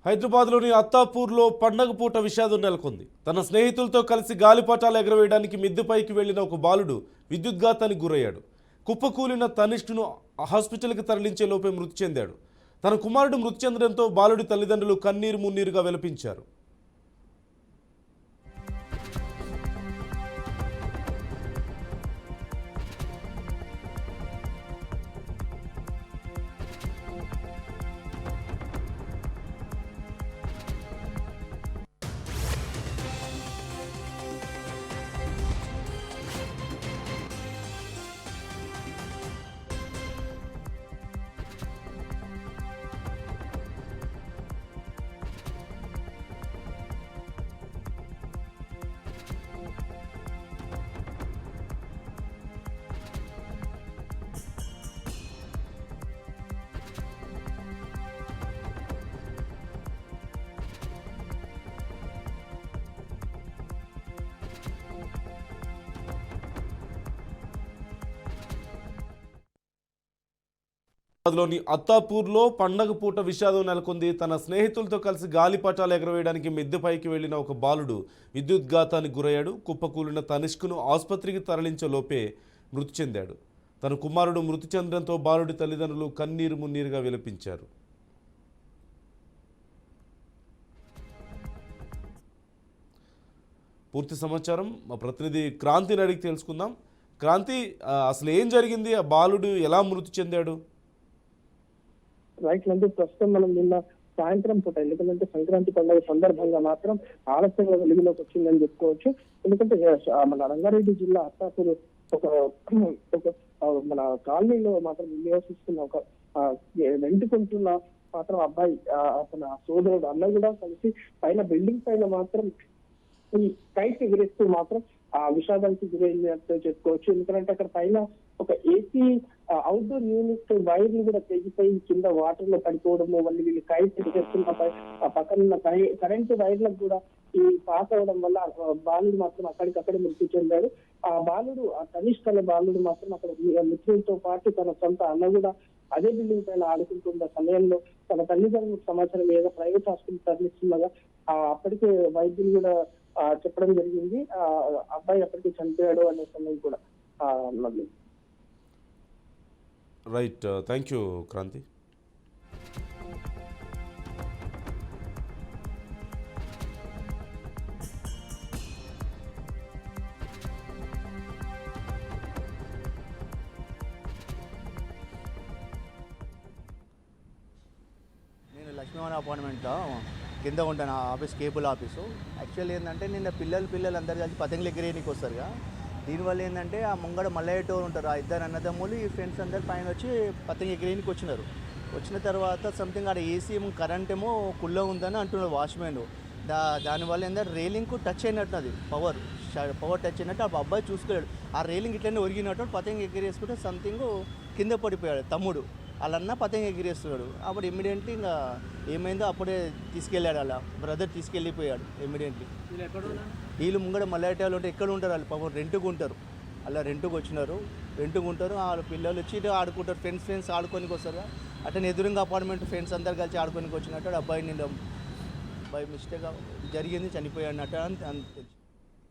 హైదరాబాద్లోని అత్తాపూర్లో పండగ పూట విషాదం నెలకొంది. తన స్నేహితులతో కలిసి గాలిపటాలు ఎగరవేయడానికి మిద్దెపైకి వెళ్లిన ఒక బాలుడు విద్యుద్ఘాతానికి గురయ్యాడు. కుప్పకూలిన తనిష్కును హాస్పిటల్కి తరలించే లోపే మృతి చెందాడు. తన కుమారుడు మృతి చెందడంతో బాలుడి తల్లిదండ్రులు కన్నీరు మున్నీరుగా విలపించారు. లోని అత్తాపూర్లో పండగ పూట విషాదం నెలకొంది. తన స్నేహితులతో కలిసి గాలిపటాలు ఎగరవేయడానికి మిద్దెపైకి వెళ్లిన ఒక బాలుడు విద్యుద్ఘాతానికి గురయ్యాడు. కుప్పకూలిన తనిష్కును ఆసుపత్రికి తరలించే లోపే మృతి చెందాడు. తన కుమారుడు మృతి చెందడంతో బాలుడి తల్లిదండ్రులు కన్నీరు మున్నీరుగా విలపించారు. పూర్తి సమాచారం మా ప్రతినిధి క్రాంతిని అడిగి తెలుసుకుందాం. క్రాంతి, అసలు ఏం జరిగింది? ఆ బాలుడు ఎలా మృతి చెందాడు? రైట్ అంటే ప్రస్తుతం మనం నిన్న సాయంత్రం పూట, ఎందుకంటే సంక్రాంతి పండుగ సందర్భంగా మాత్రం ఆలస్యంగా వెలుగులోకి వచ్చిందని చెప్పుకోవచ్చు. ఎందుకంటే మన రంగారెడ్డి జిల్లా అత్తాపూర్ ఒక మన కాలనీలో మాత్రం నివసిస్తున్న ఒక రెంటుకుంటున్న మాత్రం అబ్బాయి, అతని సోదరుడు అన్న కూడా కలిసి పైన బిల్డింగ్ పైన మాత్రం ఈ కైట్ ఎగిరేస్తూ మాత్రం ఆ విషాదానికి గురైంది అంటే చెప్పుకోవచ్చు. ఎందుకంటే అక్కడ పైన ఒక ఏసీ అవుట్డోర్ యూనిట్ వైర్లు కూడా తెగిపోయి కింద వాటర్ లో పడిపోవడము, మళ్ళీ వీళ్ళు కైట్ ఎగిరేస్తున్న పక్కన కరెంటు వైర్లకు కూడా ఈ పాస్ అవ్వడం వల్ల బాలుడు మాత్రం అక్కడికక్కడే మృతి చెందాడు. ఆ బాలుడు, ఆ తనిష్క్ అనే బాలుడు మాత్రం అక్కడ మిత్రులతో పాటు తన సొంత అన్న కూడా అదే బిల్డింగ్ పైన ఆడుకుంటున్న సమయంలో తన తల్లిదండ్రులకు సమాచారం ఏదో ప్రైవేట్ హాస్పిటల్ తరలిస్తుండగా అప్పటికే వైద్యులు కూడా చెప్పడం జరిగింది. అబ్బాయి అప్పటికే చనిపోయాడు అనే సమయం కూడా మళ్ళీ. Right, thank you Kranti. నేను లక్ష్మీవన్ అపార్ట్మెంట్లో కింద ఉంటాను, ఆఫీస్ కేబుల్ ఆఫీసు. యాక్చువల్ ఏంటంటే నిన్న పిల్లలు అందరు కలిసి పతంగులు ఎగిరేయడానికి వస్తారుగా. దీనివల్ల ఏంటంటే ఆ ముంగడ మల్లయ్యటో ఉంటారు, ఆ ఇద్దరు అన్నదమ్ములు ఈ ఫ్రెండ్స్ అందరు పైన వచ్చి పతంగ ఎగిరేయడానికి వచ్చిన తర్వాత సంథింగ్ ఆడ ఏసీ కరెంట్ ఏమో కుల్లో ఉందని అంటున్నారు వాచ్మెన్. దానివల్ల ఏంటంటే రేలింగ్కు టచ్ అయినట్టున్నది, పవర్ టచ్ అయినట్టు ఆ అబ్బాయి చూసుకోలేడు. ఆ రేలింగ్ ఇట్లనే ఒరిగినట్టు పతంగ ఎగిరేసుకుంటే సంథింగ్ కింద పడిపోయాడు తమ్ముడు. వాళ్ళన్న పతంగ ఎగిరేస్తున్నాడు. అప్పుడు ఇమ్మీడియట్లీ ఇంకా ఏమైందో అప్పుడే తీసుకెళ్ళాడు, వాళ్ళ బ్రదర్ తీసుకెళ్ళిపోయాడు ఇమ్మీడియట్లీ. వీళ్ళు ముంగడ మల్లయ్యటాలు ఉంటే ఎక్కడ ఉంటారు వాళ్ళు, పాపం రెంట్కు ఉంటారు. అలా రెంట్కు వచ్చినారు, వాళ్ళ పిల్లలు వచ్చి ఆడుకుంటారు, ఫ్రెండ్స్ ఆడుకోనికి వస్తారు. అట్లా ఎదురుగా అపార్ట్మెంట్ ఫ్రెండ్స్ అందరు కలిసి ఆడుకోనికి వచ్చినట్టు అబ్బాయి నిన్న బై మిస్టేక్ జరిగింది, చనిపోయాడు అన్నట్టు అని తెలుసు.